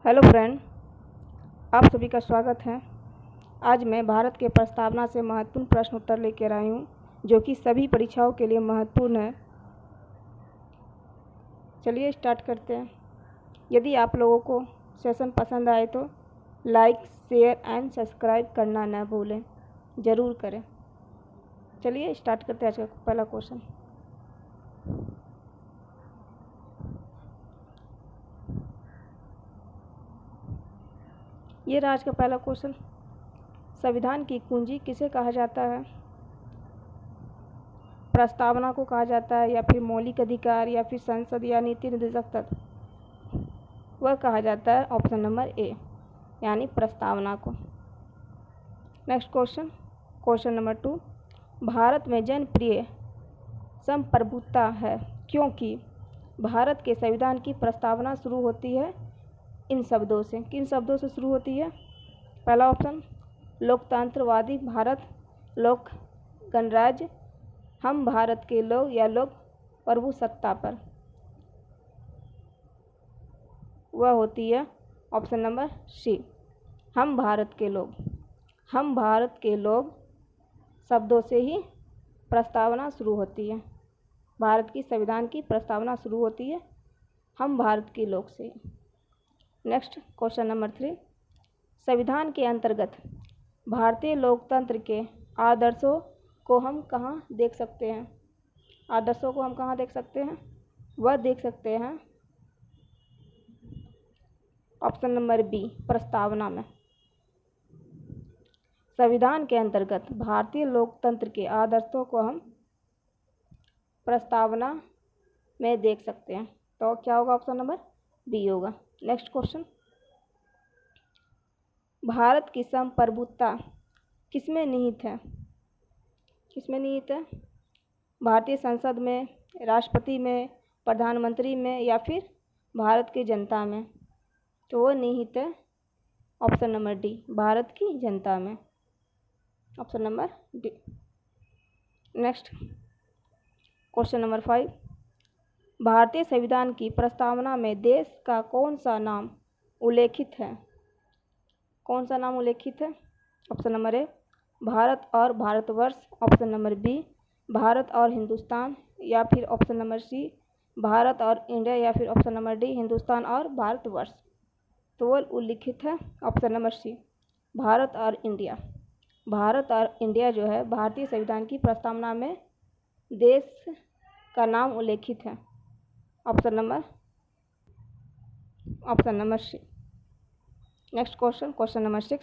Hello friend, आप सभी का स्वागत है। आज मैं भारत के प्रस्तावना से महत्वपूर्ण प्रश्न उत्तर लेकर आई हूँ, जो कि सभी परीक्षाओं के लिए महत्वपूर्ण है। चलिए स्टार्ट करते हैं। यदि आप लोगों को सेशन पसंद आए तो लाइक, शेयर एंड सब्सक्राइब करना न भूलें, ज़रूर करें। चलिए स्टार्ट करते हैं आज का पहला क्वेश्चन। ये रहा आज का पहला क्वेश्चन। संविधान की कुंजी किसे कहा जाता है? प्रस्तावना को कहा जाता है, या फिर मौलिक अधिकार, या फिर संसद या नीति निर्देशक तत्व? वह कहा जाता है ऑप्शन नंबर ए, यानी प्रस्तावना को। Next question number 2। भारत में जनप्रिय संप्रभुता है क्योंकि भारत के संविधान की प्रस्तावना शुरू होती है इन शब्दों से। किन शब्दों से शुरू होती है? पहला ऑप्शन, लोकतंत्रवादी भारत, लोक गणराज्य, हम भारत के लोग, या लोक प्रभु सत्ता पर। वह होती है ऑप्शन नंबर सी, हम भारत के लोग। हम भारत के लोग शब्दों से ही प्रस्तावना शुरू होती है। भारत की संविधान की प्रस्तावना शुरू होती है हम भारत के लोग से। Next question number 3। संविधान के अंतर्गत भारतीय लोकतंत्र के आदर्शों को हम कहाँ देख सकते हैं? आदर्शों को हम कहाँ देख सकते हैं? वह देख सकते हैं ऑप्शन नंबर बी, प्रस्तावना में। संविधान के अंतर्गत भारतीय लोकतंत्र के आदर्शों को हम प्रस्तावना में देख सकते हैं, तो क्या होगा? ऑप्शन नंबर बी होगा। नेक्स्ट क्वेश्चन, भारत की संप्रभुता किसमें निहित है? किसमें निहित है? भारतीय संसद में, राष्ट्रपति में, प्रधानमंत्री में, या फिर भारत की जनता में? तो वो निहित है ऑप्शन नंबर डी, भारत की जनता में। Option number D. Next question number 5। भारतीय संविधान की प्रस्तावना में देश का कौन सा नाम उल्लेखित है? कौन सा नाम उल्लेखित है? ऑप्शन नंबर ए, भारत और Bharatvarsh, option number B, Bharat और हिंदुस्तान, या फिर ऑप्शन नंबर सी, भारत और इंडिया, या फिर ऑप्शन नंबर डी, हिंदुस्तान और भारतवर्ष। तो वो उल्लिखित है ऑप्शन नंबर सी, भारत और इंडिया। भारत और इंडिया जो है भारतीय संविधान की प्रस्तावना में देश का नाम उल्लेखित है। Option number C. Next question number 6।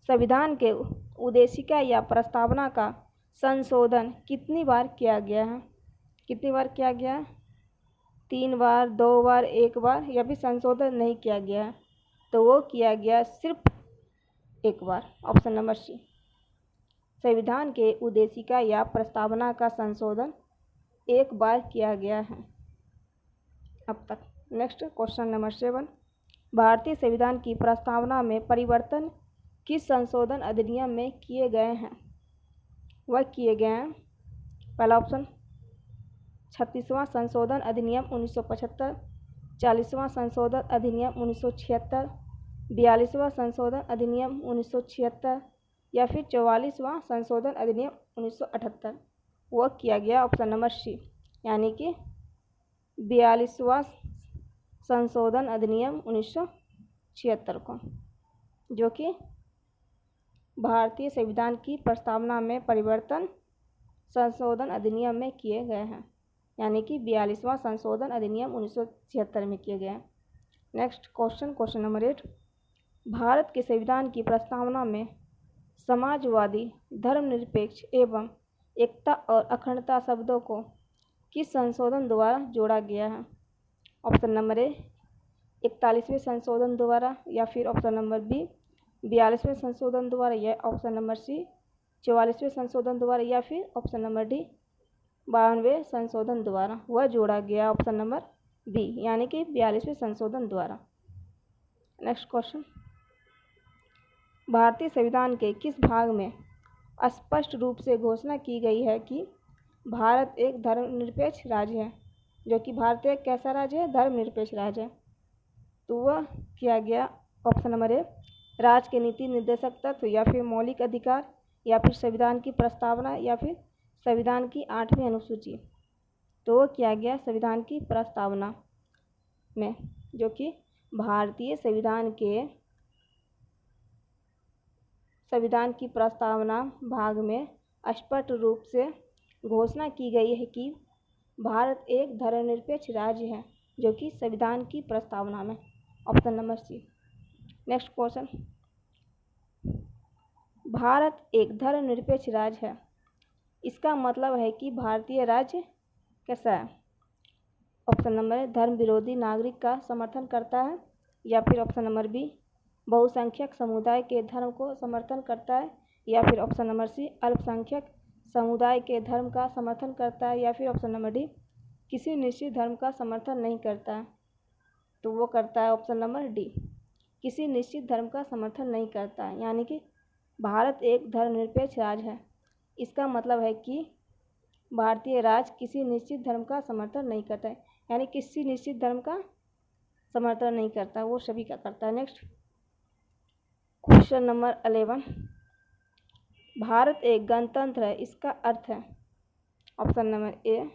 संविधान के उद्देशिका या प्रस्तावना का संशोधन कितनी बार किया गया है? कितनी बार किया गया है? 3 बार, 2 बार, 1 बार, या फिर संशोधन नहीं किया गया है? तो वो किया गया सिर्फ 1 बार। ऑप्शन नंबर सी, संविधान के उद्देशिका या प्रस्तावना का संशोधन 1 बार किया गया है अब तक। Next question number 7। भारतीय संविधान की प्रस्तावना में परिवर्तन किस संशोधन अधिनियम में किए गए हैं? वह किए गए हैं, पहला ऑप्शन, 36वां संशोधन अधिनियम 1975, 40वां संशोधन अधिनियम 1976, 42वां संशोधन अधिनियम 1976, या फिर 44वां संशोधन अधिनियम 1978। वह किया गया ऑप्शन नंबर सी, यानी कि 42वां संशोधन अधिनियम 1976 को, जो कि भारतीय संविधान की प्रस्तावना में परिवर्तन संशोधन अधिनियम में किए गए हैं, यानी कि 42वां संशोधन अधिनियम 1976 में किए गए हैं। Next question number 8। भारत के संविधान की प्रस्तावना में समाजवादी, धर्मनिरपेक्ष एवं एकता और अखंडता शब्दों को किस संशोधन द्वारा जोड़ा गया है? ऑप्शन नंबर ए, 41वें संशोधन द्वारा, या फिर ऑप्शन नंबर बी, 42वें संशोधन द्वारा, या ऑप्शन नंबर सी, 44वें संशोधन द्वारा, या फिर ऑप्शन नंबर डी, 52वें संशोधन द्वारा। वह जोड़ा गया ऑप्शन नंबर बी, यानी कि 42वें संशोधन द्वारा। नेक्स्ट क्वेश्चन, भारतीय संविधान के किस भाग में स्पष्ट रूप से घोषणा की गई है कि भारत एक धर्मनिरपेक्ष राज्य है? जो कि भारत एक कैसा राज्य है? धर्मनिरपेक्ष राज्य है। तो वह किया गया ऑप्शन नंबर ए राज्य के नीति निर्देशक तत्व या फिर मौलिक अधिकार या फिर संविधान की प्रस्तावना या फिर संविधान की 8वीं अनुसूची। तो वो किया गया संविधान की प्रस्तावना में, जो कि भारतीय संविधान की प्रस्तावना भाग में स्पष्ट रूप से घोषणा की गई है कि भारत एक धर्मनिरपेक्ष राज्य है, जो कि संविधान की प्रस्तावना में option number C. Next question, Bharat एक धर्मनिरपेक्ष राज्य है, इसका मतलब है कि भारतीय राज्य कैसा है? ऑप्शन नंबर ए धर्म विरोधी नागरिक का समर्थन करता है, या फिर ऑप्शन नंबर बी बहुसंख्यक समुदाय के धर्म को समर्थन करता है, या फिर ऑप्शन नंबर सी अल्पसंख्यक समुदाय के धर्म का समर्थन करता है, या फिर ऑप्शन नंबर डी किसी निश्चित धर्म का समर्थन नहीं करता है। तो वो करता है ऑप्शन नंबर डी, किसी निश्चित धर्म का समर्थन नहीं करता है। यानी कि भारत एक धर्मनिरपेक्ष राज्य है, इसका मतलब है कि भारतीय राज्य किसी निश्चित धर्म का समर्थन नहीं करता है, यानी किसी निश्चित धर्म का समर्थन नहीं करता, वो सभी का करता है। नेक्स्ट क्वेश्चन नंबर 11, भारत एक गणतंत्र है, इसका अर्थ है? ऑप्शन नंबर ए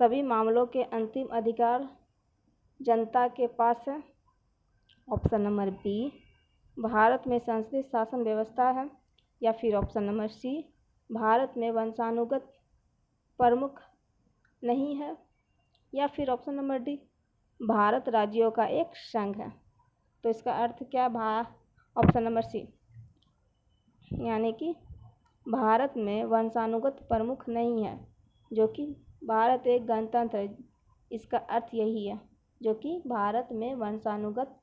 सभी मामलों के अंतिम अधिकार जनता के पास है। ऑप्शन नंबर बी भारत में संसदीय शासन व्यवस्था है, या फिर ऑप्शन नंबर सी भारत में वंशानुगत प्रमुख नहीं है, या फिर ऑप्शन नंबर डी भारत राज्यों का एक संघ है। तो इसका अर्थ क्या? ऑप्शन नंबर सी, यानी कि भारत में वंशानुगत प्रमुख नहीं है, जो कि भारत एक गणतंत्र है, इसका अर्थ यही है, जो कि भारत में वंशानुगत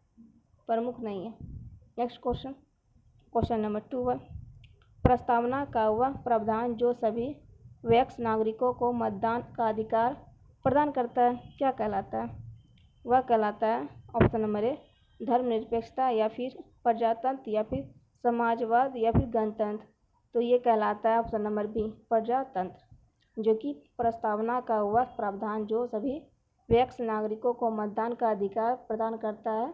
प्रमुख नहीं है। नेक्स्ट क्वेश्चन, क्वेश्चन नंबर 2 प्रस्तावना का वह प्रावधान जो सभी वयस्क नागरिकों को मतदान का अधिकार प्रदान करता है क्या कहलाता है? वह कहलाता है ऑप्शन नंबर ए धर्मनिरपेक्षता, या फिर प्रजातंत्र, या फिर समाजवाद, या फिर गणतंत्र। तो ये कहलाता है ऑप्शन नंबर बी प्रजातंत्र, जो कि प्रस्तावना का वह प्रावधान जो सभी वयस्क नागरिकों को मतदान का अधिकार प्रदान करता है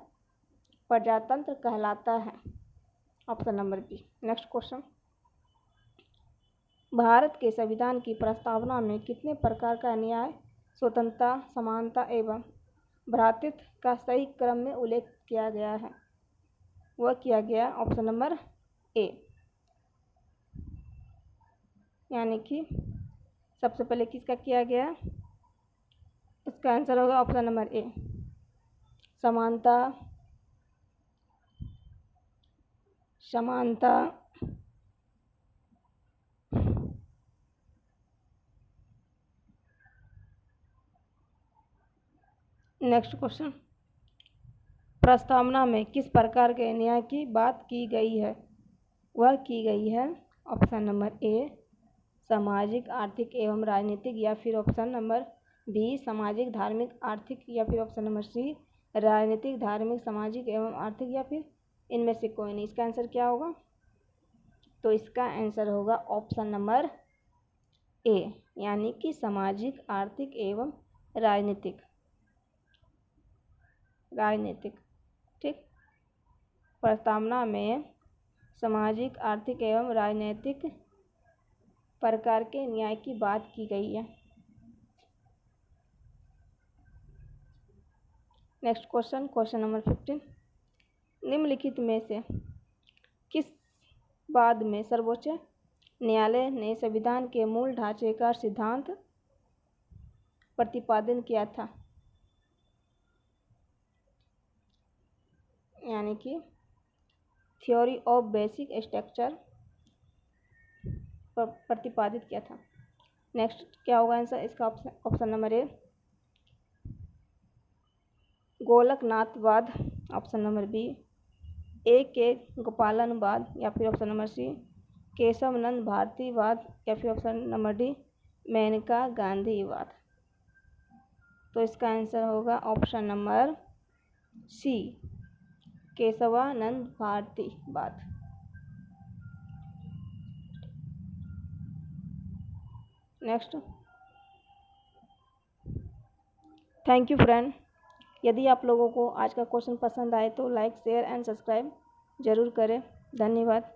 प्रजातंत्र कहलाता है, option number B. Next question, Bharat के संविधान की प्रस्तावना में कितने प्रकार का न्याय, स्वतंत्रता, समानता एवं भ्रातृत्व का सही क्रम में उल्लेख किया गया है? वह किया गया ऑप्शन नंबर ए, यानी कि सबसे पहले किसका किया गया? इसका आंसर होगा ऑप्शन नंबर ए समानता, समानता नेक्स्ट क्वेश्चन, प्रस्तावना में किस प्रकार के न्याय की बात की गई है? वह की गई है ऑप्शन नंबर ए सामाजिक, आर्थिक एवं राजनीतिक, या फिर ऑप्शन नंबर बी सामाजिक, धार्मिक, आर्थिक, या फिर ऑप्शन नंबर सी राजनीतिक, धार्मिक, सामाजिक एवं आर्थिक, या फिर इनमें से कोई नहीं। इसका आंसर क्या होगा? तो इसका आंसर होगा ऑप्शन नंबर ए, यानी कि सामाजिक, आर्थिक एवं राजनीतिक। ठीक, प्रस्तावना में सामाजिक, आर्थिक एवं राजनीतिक प्रकार के न्याय की बात की गई है। नेक्स्ट क्वेश्चन, क्वेश्चन नंबर 15, निम्नलिखित में से किस बाद में सर्वोच्च न्यायालय ने संविधान के मूल ढांचे का सिद्धांत प्रतिपादन किया था? यानी कि थ्योरी ऑफ बेसिक स्ट्रक्चर प्रतिपादित किया था। नेक्स्ट क्या होगा आंसर इसका? ऑप्शन नंबर ए गोलकनाथवाद, option number B A K गोपालनवाद, या फिर ऑप्शन नंबर सी केशवनंद भारतीवाद, या फिर ऑप्शन नंबर डी मेनका गांधीवाद। तो इसका आंसर होगा ऑप्शन नंबर सी केशवानंद भारतीवाद। Next, thank you friend. यदि आप लोगों को आज का क्वेश्चन पसंद आए तो लाइक शेयर एंड सब्सक्राइब ज़रूर करें। धन्यवाद।